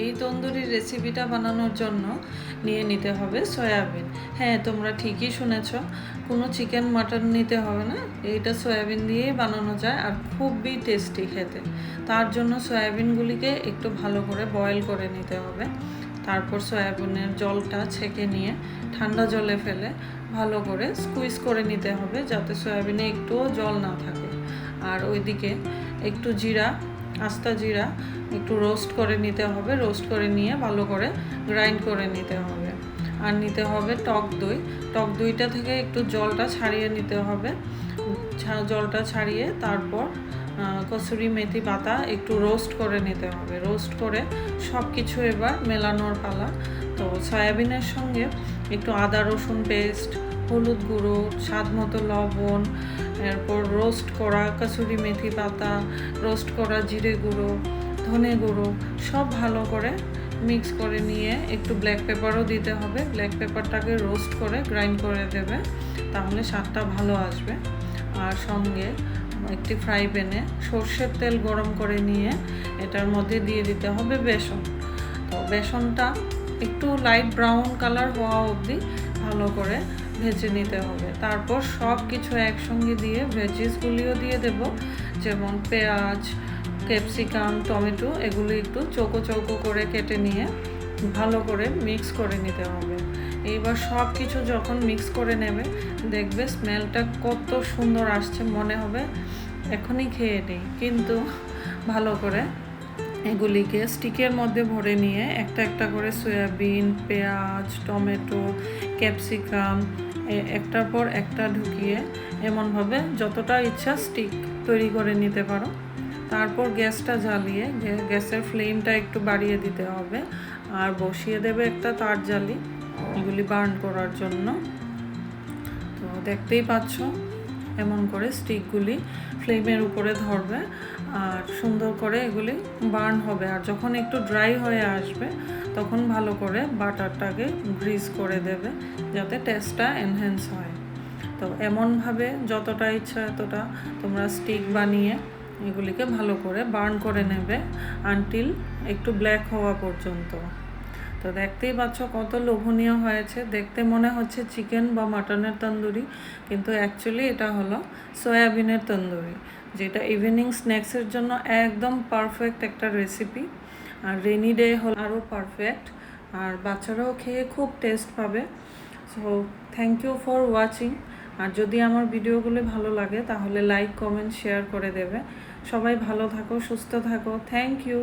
এই তন্দুরি রেসিপিটা বানানোর জন্য নিয়ে নিতে হবে সয়াবিন। হ্যাঁ, তোমরা ঠিকই শুনেছ, কোনো চিকেন মাটন নিতে হবে না, এইটা সয়াবিন দিয়েই বানানো যায় আর খুবই টেস্টি খেতে। তার জন্য সয়াবিনগুলিকে একটু ভালো করে বয়েল করে নিতে হবে। তারপর সয়াবিনের জলটা ছেঁকে নিয়ে ঠান্ডা জলে ফেলে ভালো করে স্কুইজ করে নিতে হবে, যাতে সয়াবিনে একটুও জল না থাকে। আর ওইদিকে একটু জিরা, আস্তা জিরা একটু রোস্ট করে নিতে হবে। রোস্ট করে নিয়ে ভালো করে গ্রাইন্ড করে নিতে হবে। আর নিতে হবে টক দই। টক দইটা থেকে একটু জলটা ছাড়িয়ে নিতে হবে। জলটা ছাড়িয়ে তারপর কসুরি মেথি পাতা একটু রোস্ট করে নিতে হবে। রোস্ট করে সব কিছু এবার মেলানোর পালা। তো সয়াবিনের সঙ্গে একটু আদা রসুন পেস্ট, হলুদ গুঁড়ো, স্বাদ মতো লবণ, এরপর রোস্ট করা কসুরি মেথি পাতা, রোস্ট করা জিরে গুঁড়ো, ধনে গুঁড়ো সব ভালো করে মিক্স করে নিয়ে একটু ব্ল্যাক পেপারও দিতে হবে। ব্ল্যাক পেপারটাকে রোস্ট করে গ্রাইন্ড করে দেবে, তাহলে স্বাদটা ভালো আসবে। আর সঙ্গে একটি ফ্রাই প্যানে সর্ষের তেল গরম করে নিয়ে এটার মধ্যে দিয়ে দিতে হবে বেসন। তো বেসনটা একটু লাইট ব্রাউন কালার হওয়া অবধি ভালো করে ভেজে নিতে হবে। তারপর সব কিছু একসঙ্গে দিয়ে ভেজিসগুলিও দিয়ে দেব, যেমন পেঁয়াজ, ক্যাপসিকাম, টমেটো, এগুলো একটু চৌকো চৌকো করে কেটে নিয়ে ভালো করে মিক্স করে নিতে হবে। এইবার সব কিছু যখন মিক্স করে নেবে, দেখবে স্মেলটা কত সুন্দর আসছে, মনে হবে এখনই খেয়ে নিই। কিন্তু ভালো করে এগুলিকে স্টিকের মধ্যে ভরে নিয়ে একটা একটা করে সয়াবিন, পেঁয়াজ, টমেটো, ক্যাপসিকাম একটার পর একটা ঢুকিয়ে এমনভাবে যতটা ইচ্ছা স্টিক তৈরি করে নিতে পারো। তারপর গ্যাসটা জ্বালিয়ে গ্যাসের ফ্লেমটা একটু বাড়িয়ে দিতে হবে আর বসিয়ে দেবে একটা তার জালি এগুলি বার্ন করার জন্য। তো দেখতেই পাচ্ছ এমন করে স্টিকগুলি ফ্লেমের উপরে ধরবে আর সুন্দর করে এগুলি বার্ন হবে। আর যখন একটু ড্রাই হয়ে আসবে তখন ভালো করে বাটারটাকে গ্রিস করে দেবে, যাতে টেস্টটা এনহ্যান্স হয়। তো এমনভাবে যতটা ইচ্ছা এতটা তোমরা স্টিক বানিয়ে এগুলিকে ভালো করে বার্ন করে নেবে আনটিল একটু ব্ল্যাক হওয়া পর্যন্ত। তো দেখতেই পাচ্ছ কত লোভনীয় হয়েছে, দেখতে মনে হচ্ছে চিকেন বা মাটনের তন্দুরি, কিন্তু অ্যাকচুয়ালি এটা হলো সয়াবিনের তন্দুরি, যেটা ইভিনিং স্ন্যাক্সের জন্য একদম পারফেক্ট একটা রেসিপি। আর রেনি ডে হল আরও পারফেক্ট, আর বাচ্চারাও খেয়ে খুব টেস্ট পাবে। So thank you for watching. আর যদি আমার ভিডিওগুলো ভালো লাগে তাহলে লাইক, কমেন্ট, শেয়ার করে দেবে। সবাই ভালো থাকো, সুস্থ থাকো। Thank you.